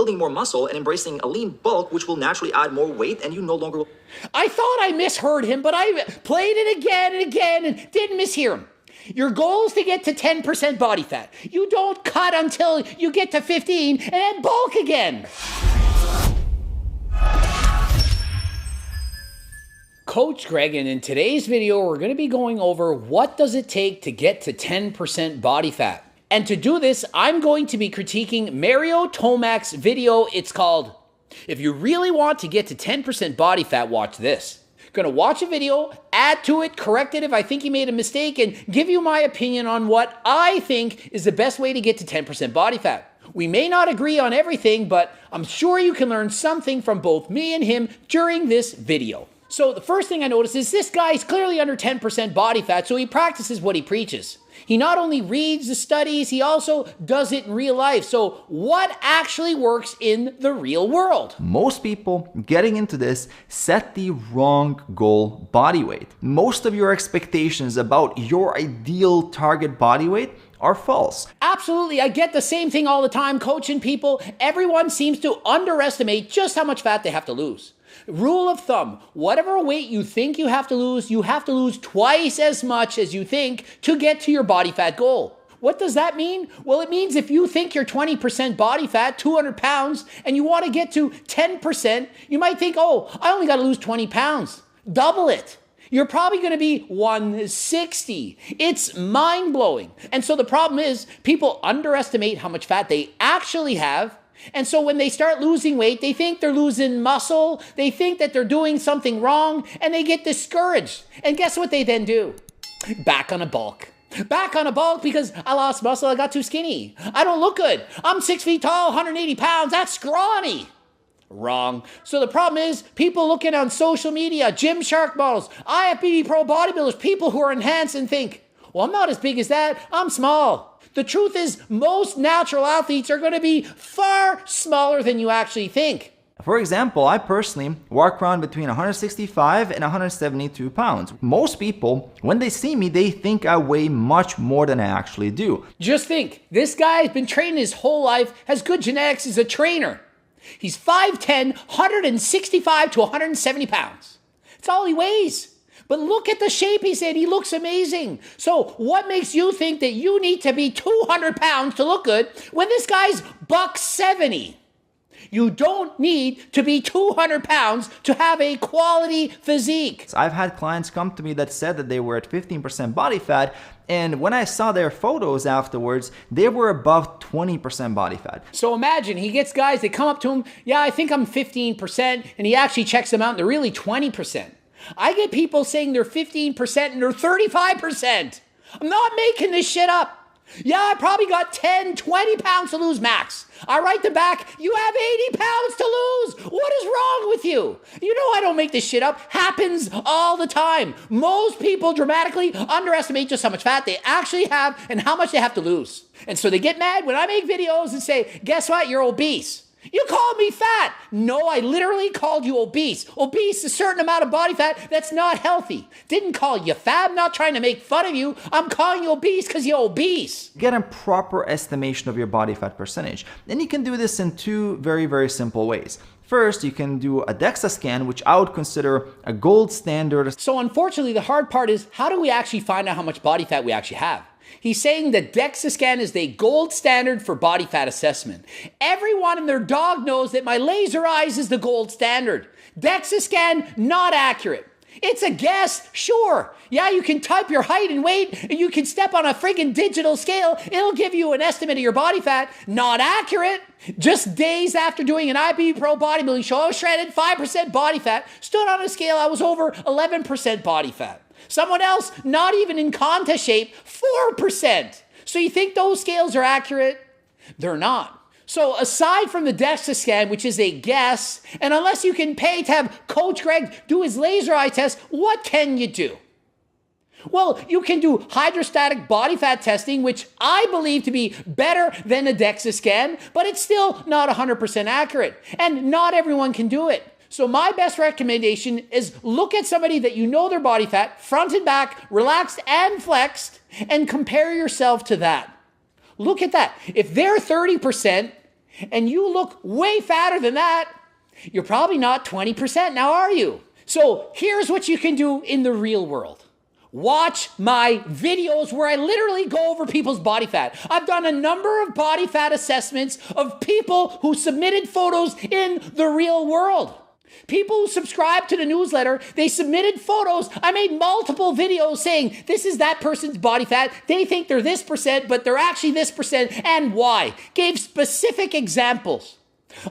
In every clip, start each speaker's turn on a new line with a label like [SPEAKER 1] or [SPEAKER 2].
[SPEAKER 1] building more muscle and embracing a lean bulk, which will naturally add more weight, and you no longer will.
[SPEAKER 2] I thought I misheard him, but I played it again and again and didn't mishear him. Your goal is to get to 10% body fat. You don't cut until you get to 15 and then bulk again. Coach Greg, and in today's video, we're going to be going over what does it take to get to 10% body fat. And to do this, I'm going to be critiquing Mario Tomac's video. It's called, If You Really Want to Get to 10% Body Fat, Watch This. Gonna watch a video, add to it, correct it if I think he made a mistake, and give you my opinion on what I think is the best way to get to 10% body fat. We may not agree on everything, but I'm sure you can learn something from both me and him during this video. So the first thing I noticed is this guy is clearly under 10% body fat, so he practices what he preaches. He not only reads the studies, he also does it in real life. So what actually works in the real world?
[SPEAKER 3] Most people getting into this set the wrong goal body weight. Most of your expectations about your ideal target body weight are false.
[SPEAKER 2] Absolutely. I get the same thing all the time coaching people. Everyone seems to underestimate just how much fat they have to lose. Rule of thumb, whatever weight you think you have to lose twice as much as you think to get to your body fat goal. What does that mean? Well, it means if you think you're 20% body fat, 200 pounds, and you want to get to 10%, you might think, oh, I only got to lose 20 pounds. Double it. You're probably going to be 160. It's mind-blowing. And so the problem is people underestimate how much fat they actually have. And so when they start losing weight, they think they're losing muscle, they think that they're doing something wrong, and they get discouraged. And guess what they then do? Back on a bulk. Back on a bulk because I lost muscle, I got too skinny. I don't look good. I'm 6 feet tall, 180 pounds, that's scrawny. Wrong. So the problem is people looking on social media, Gymshark models, IFBB pro bodybuilders, people who are enhanced and think, well, I'm not as big as that, I'm small. The truth is, most natural athletes are going to be far smaller than you actually think.
[SPEAKER 3] For example, I personally walk around between 165 and 172 pounds. Most people, when they see me, they think I weigh much more than I actually do.
[SPEAKER 2] Just think, this guy has been training his whole life, has good genetics, is a trainer. He's 5'10", 165 to 170 pounds. That's all he weighs. But look at the shape he's in. He looks amazing. So what makes you think that you need to be 200 pounds to look good when this guy's $170? You don't need to be 200 pounds to have a quality physique.
[SPEAKER 3] I've had clients come to me that said that they were at 15% body fat, and when I saw their photos afterwards, they were above 20% body fat.
[SPEAKER 2] So imagine he gets guys, they come up to him, yeah, I think I'm 15%, and he actually checks them out and they're really 20%. I get people saying they're 15% and they're 35%. I'm not making this shit up. Yeah, I probably got 10, 20 pounds to lose max. I write them back, you have 80 pounds to lose. What is wrong with you? You know I don't make this shit up. Happens all the time. Most people dramatically underestimate just how much fat they actually have and how much they have to lose. And so they get mad when I make videos and say, guess what, you're obese. You called me fat. No, I literally called you obese. Obese is a certain amount of body fat that's not healthy. Didn't call you fat. I'm not trying to make fun of you. I'm calling you obese because you're obese.
[SPEAKER 3] Get a proper estimation of your body fat percentage. And you can do this in two very, very simple ways. First, you can do a DEXA scan, which I would consider a gold standard.
[SPEAKER 2] So unfortunately, the hard part is how do we actually find out how much body fat we actually have? He's saying that DEXA scan is the gold standard for body fat assessment. Everyone and their dog knows that my laser eyes is the gold standard. DEXA scan, not accurate. It's a guess, sure. Yeah, you can type your height and weight, and you can step on a friggin' digital scale. It'll give you an estimate of your body fat. Not accurate. Just days after doing an IFBB pro bodybuilding show, I was shredded 5% body fat. Stood on a scale, I was over 11% body fat. Someone else, not even in contest shape, 4%. So you think those scales are accurate? They're not. So aside from the DEXA scan, which is a guess, and unless you can pay to have Coach Greg do his laser eye test, what can you do? Well, you can do hydrostatic body fat testing, which I believe to be better than a DEXA scan, but it's still not 100% accurate, and not everyone can do it. So my best recommendation is look at somebody that you know their body fat, front and back, relaxed and flexed, and compare yourself to that. Look at that. If they're 30% and you look way fatter than that, you're probably not 20% now, are you? So here's what you can do in the real world. Watch my videos where I literally go over people's body fat. I've done a number of body fat assessments of people who submitted photos in the real world. People who subscribe to the newsletter, they submitted photos. I made multiple videos saying, this is that person's body fat. They think they're this percent, but they're actually this percent, and why. Gave specific examples.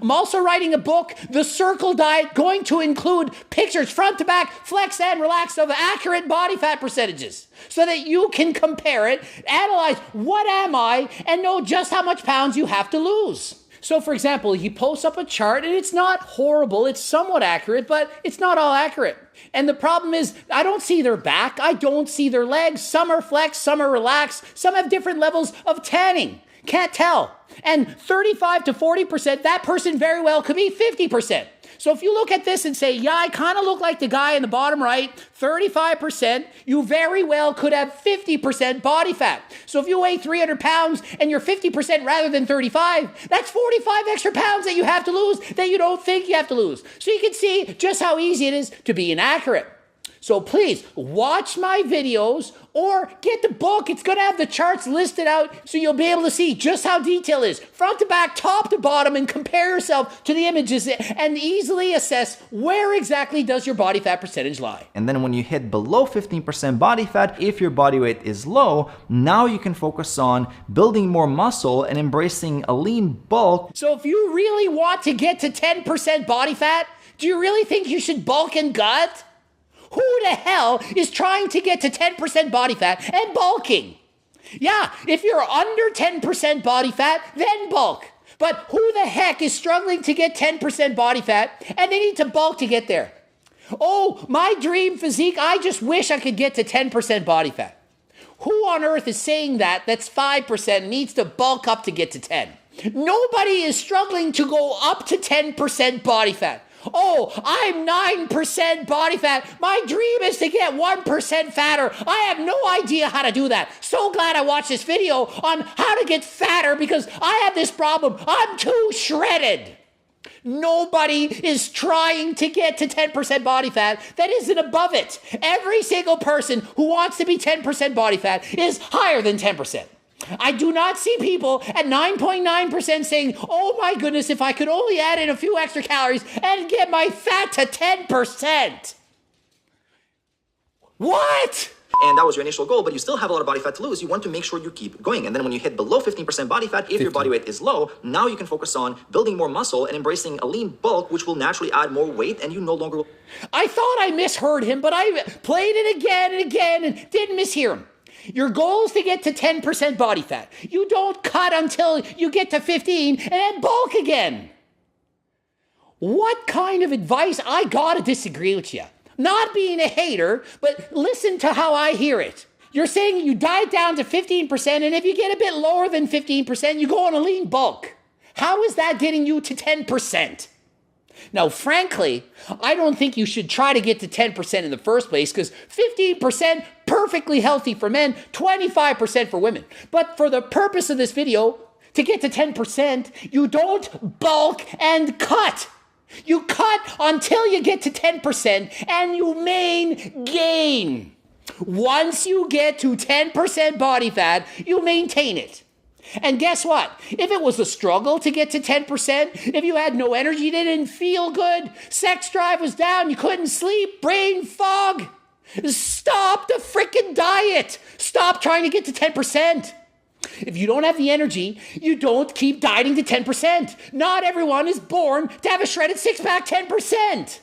[SPEAKER 2] I'm also writing a book, The Circle Diet, going to include pictures front to back, flex and relax of accurate body fat percentages so that you can compare it, analyze what am I, and know just how much pounds you have to lose. So for example, he posts up a chart and it's not horrible, it's somewhat accurate, but it's not all accurate. And the problem is, I don't see their back, I don't see their legs. Some are flexed, some are relaxed, some have different levels of tanning. Can't tell. And 35 to 40%, that person very well could be 50%. So if you look at this and say, yeah, I kind of look like the guy in the bottom right, 35%, you very well could have 50% body fat. So if you weigh 300 pounds and you're 50% rather than 35, that's 45 extra pounds that you have to lose that you don't think you have to lose. So you can see just how easy it is to be inaccurate. So please watch my videos or get the book. It's going to have the charts listed out so you'll be able to see just how detailed it is, front to back, top to bottom, and compare yourself to the images and easily assess where exactly does your body fat percentage lie.
[SPEAKER 3] And then when you hit below 15% body fat, if your body weight is low, now you can focus on building more muscle and embracing a lean bulk.
[SPEAKER 2] So if you really want to get to 10% body fat, do you really think you should bulk and gut? Who the hell is trying to get to 10% body fat and bulking? Yeah, if you're under 10% body fat, then bulk. But who the heck is struggling to get 10% body fat and they need to bulk to get there? Oh, my dream physique, I just wish I could get to 10% body fat. Who on earth is saying that's 5% needs to bulk up to get to 10? Nobody is struggling to go up to 10% body fat. Oh, I'm 9% body fat. My dream is to get 1% fatter. I have no idea how to do that. So glad I watched this video on how to get fatter because I have this problem. I'm too shredded. Nobody is trying to get to 10% body fat that isn't above it. Every single person who wants to be 10% body fat is higher than 10%. I do not see people at 9.9% saying, oh my goodness, if I could only add in a few extra calories and get my fat to 10%. What?
[SPEAKER 1] And that was your initial goal, but you still have a lot of body fat to lose. You want to make sure you keep going. And then when you hit below 15% body fat, if your body weight is low, now you can focus on building more muscle and embracing a lean bulk, which will naturally add more weight, and you no longer will.
[SPEAKER 2] I thought I misheard him, but I played it again and again and didn't mishear him. Your goal is to get to 10% body fat. You don't cut until you get to 15 and then bulk again. What kind of advice? I gotta disagree with you. Not being a hater, but listen to how I hear it. You're saying you diet down to 15%, and if you get a bit lower than 15%, you go on a lean bulk. How is that getting you to 10%? Now, frankly, I don't think you should try to get to 10% in the first place because 15% perfectly healthy for men, 25% for women. But for the purpose of this video, to get to 10%, you don't bulk and cut. You cut until you get to 10% and you gain. Once you get to 10% body fat, you maintain it. And guess what? If it was a struggle to get to 10%, if you had no energy, didn't feel good, sex drive was down, you couldn't sleep, brain fog, stop the frickin' diet. Stop trying to get to 10%. If you don't have the energy, you don't keep dieting to 10%. Not everyone is born to have a shredded six-pack 10%.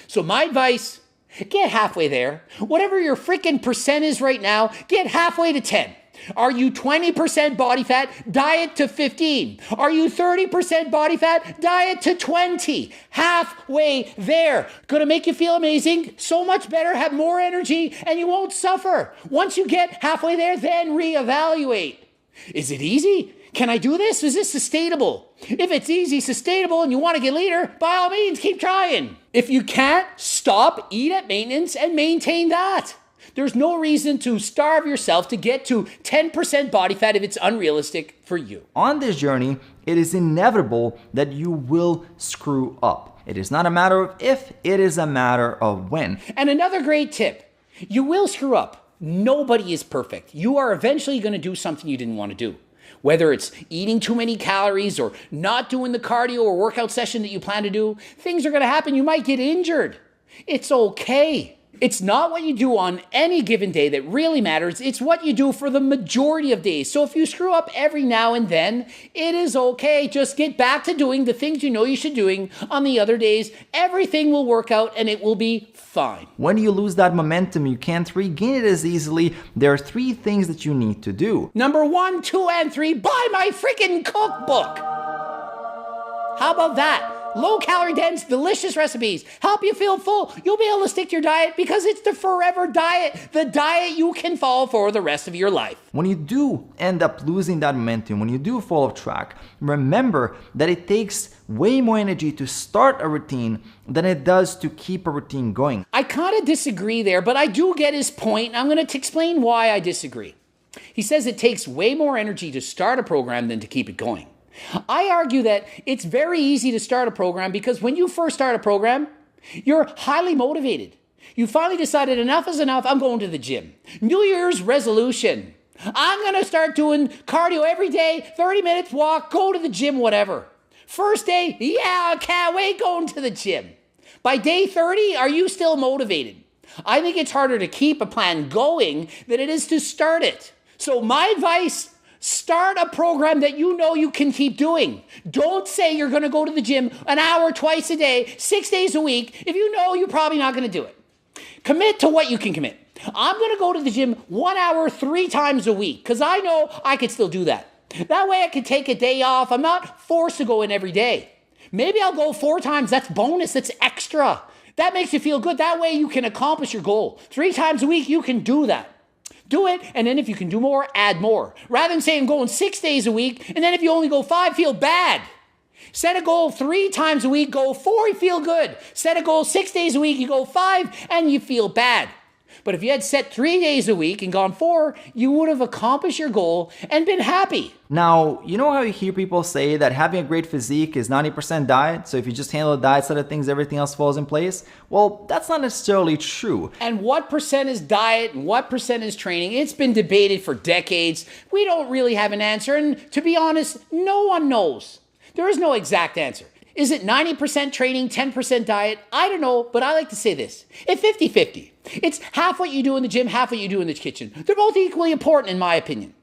[SPEAKER 2] So my advice, get halfway there. Whatever your frickin' percent is right now, get halfway to 10. Are you 20% body fat? Diet to 15. Are you 30% body fat? Diet to 20. Halfway there. Gonna make you feel amazing, so much better, have more energy, and you won't suffer. Once you get halfway there, then reevaluate. Is it easy? Can I do this? Is this sustainable? If it's easy, sustainable, and you want to get leaner, by all means, keep trying. If you can't, stop, eat at maintenance, and maintain that. There's no reason to starve yourself to get to 10% body fat if it's unrealistic for you.
[SPEAKER 3] On this journey, it is inevitable that you will screw up. It is not a matter of if, it is a matter of when.
[SPEAKER 2] And another great tip, you will screw up. Nobody is perfect. You are eventually going to do something you didn't want to do. Whether it's eating too many calories or not doing the cardio or workout session that you plan to do, things are going to happen. You might get injured. It's okay. It's not what you do on any given day that really matters. It's what you do for the majority of days. So if you screw up every now and then, it is okay. Just get back to doing the things you know you should be doing on the other days. Everything will work out and it will be fine.
[SPEAKER 3] When you lose that momentum, you can't regain it as easily. There are 3 things that you need to do.
[SPEAKER 2] Number 1, 2, and 3, buy my freaking cookbook. How about that? Low-calorie dense, delicious recipes. Help you feel full. You'll be able to stick to your diet because it's the forever diet. The diet you can follow for the rest of your life.
[SPEAKER 3] When you do end up losing that momentum, when you do fall off track, remember that it takes way more energy to start a routine than it does to keep a routine going.
[SPEAKER 2] I kind of disagree there, but I do get his point. I'm going to explain why I disagree. He says it takes way more energy to start a program than to keep it going. I argue that it's very easy to start a program because when you first start a program, you're highly motivated. You finally decided enough is enough, I'm going to the gym. New Year's resolution. I'm going to start doing cardio every day, 30 minutes walk, go to the gym, whatever. First day, yeah, I can't wait going to the gym. By day 30, are you still motivated? I think it's harder to keep a plan going than it is to start it. So my advice, start a program that you know you can keep doing. Don't say you're going to go to the gym an hour twice a day, 6 days a week, if you know you're probably not going to do it. Commit to what you can commit. I'm going to go to the gym 1 hour 3 times a week because I know I could still do that. That way I can take a day off. I'm not forced to go in every day. Maybe I'll go 4 times. That's bonus. That's extra. That makes you feel good. That way you can accomplish your goal. 3 times a week, you can do that. Do it, and then if you can do more, add more. Rather than saying going 6 days a week, and then if you only go 5, feel bad. Set a goal 3 times a week, go 4, you feel good. Set a goal 6 days a week, you go 5, and you feel bad. But if you had set 3 days a week and gone 4, you would have accomplished your goal and been happy.
[SPEAKER 3] Now, you know how you hear people say that having a great physique is 90% diet, so if you just handle the diet side of things, everything else falls in place? Well, that's not necessarily true.
[SPEAKER 2] And what percent is diet and what percent is training? It's been debated for decades. We don't really have an answer, and to be honest, no one knows. There is no exact answer. Is it 90% training, 10% diet? I don't know, but I like to say this. It's 50-50. It's half what you do in the gym, half what you do in the kitchen. They're both equally important in my opinion.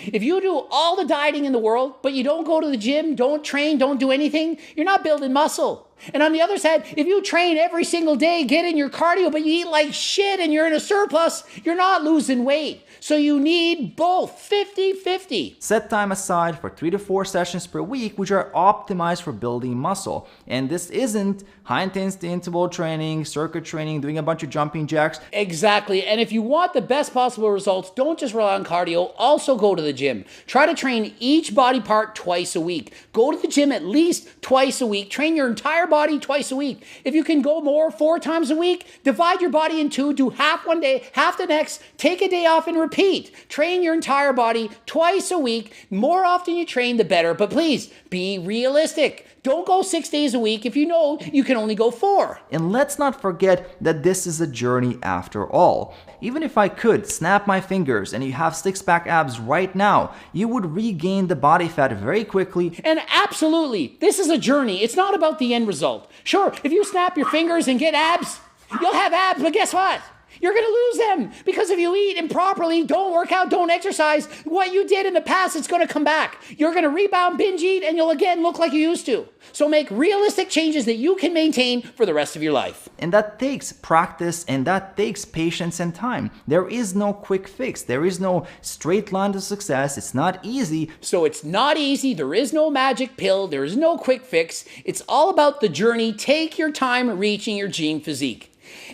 [SPEAKER 2] If you do all the dieting in the world, but you don't go to the gym, don't train, don't do anything, you're not building muscle. And on the other side, if you train every single day, get in your cardio, but you eat like shit and you're in a surplus, you're not losing weight. So you need both, 50-50.
[SPEAKER 3] Set time aside for 3 to 4 sessions per week, which are optimized for building muscle. And this isn't high-intensity interval training, circuit training, doing a bunch of jumping jacks.
[SPEAKER 2] Exactly. And if you want the best possible results, don't just rely on cardio, also go to the gym. Try to train each body part twice a week. Go to the gym at least twice a week. Train your entire body twice a week. If you can go more, 4 times a week, divide your body in 2, do half one day, half the next, take a day off and repeat. Train your entire body twice a week. More often you train, the better. But please, be realistic. Don't go 6 days a week if you know you can only go 4.
[SPEAKER 3] And let's not forget that this is a journey after all. Even if I could snap my fingers and you have 6-pack abs right now, you would regain the body fat very quickly.
[SPEAKER 2] And absolutely, this is a journey. It's not about the end result. Sure, if you snap your fingers and get abs, you'll have abs, but guess what? You're going to lose them because if you eat improperly, don't work out, don't exercise, what you did in the past, it's going to come back. You're going to rebound, binge eat, and you'll again look like you used to. So make realistic changes that you can maintain for the rest of your life.
[SPEAKER 3] And that takes practice and that takes patience and time. There is no quick fix. There is no straight line to success. It's not easy.
[SPEAKER 2] So it's not easy. There is no magic pill. There is no quick fix. It's all about the journey. Take your time reaching your dream physique.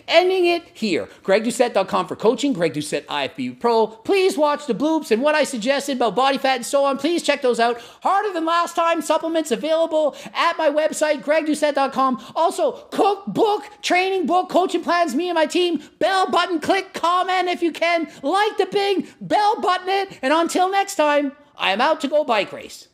[SPEAKER 2] Ending it here. GregDoucette.com for coaching. Greg Doucette, IFBB Pro. Please watch the bloops and what I suggested about body fat and so on. Please check those out. Harder Than Last Time supplements available at my website, GregDoucette.com. Also, cookbook, training book, coaching plans, me and my team. Bell button, click, comment if you can. Like the big bell button it. And until next time, I am out to go bike race.